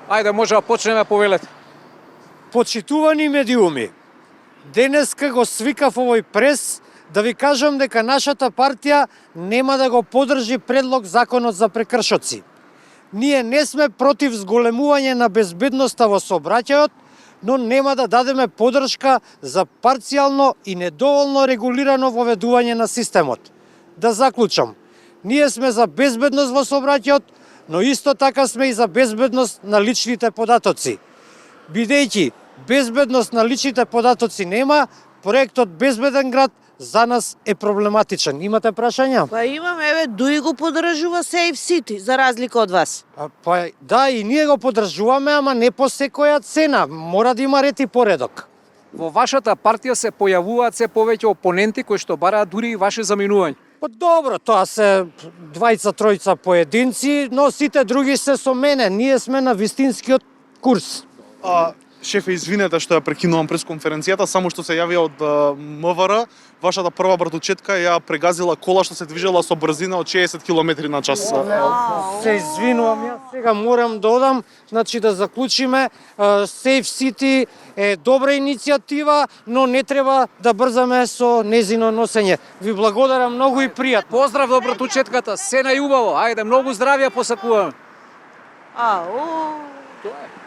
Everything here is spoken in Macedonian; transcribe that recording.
Ајде, може да почнеме, повелете. Почитувани медиуми, денеска го свикав овој прес да ви кажам дека нашата партија нема да го поддржи предлог законот за прекршоци. Ние не сме против зголемување на безбедноста во сообраќајот, но нема да дадеме поддршка за парцијално и недоволно регулирано воведување на системот. Да заклучам, ние сме за безбедност во сообраќајот, но исто така сме и за безбедност на личните податоци. Бидејќи безбедност на личните податоци нема, проектот Безбеден град за нас е проблематичен. Имате прашања? Па имам, еве, Дуи го поддржува Safe City, за разлика од вас. Па да, и ние го поддржуваме, ама не по секоја цена. Мора да има ред и поредок. Во вашата партија се појавуваат се повеќе опоненти кои што бараат дури и ваше заминување. Па добро, тоа се двајца, тројца поединци, но сите други се со мене. Ние сме на вистинскиот курс. Шефе, извинете што ја прекинувам пресконференцијата, само што се јавија од МВР, вашата прва братучетка ја прегазила кола што се движела со брзина од 60 км на час. Се извинувам, јас сега морам да одам, значи да заклучиме. Safe City е добра иницијатива, но не треба да брзаме со незино носење. Ви благодарам многу и пријатно. Поздрав до братучетката, се најубаво. Ајде, многу здравје посакуваме. Ау. Тоа е.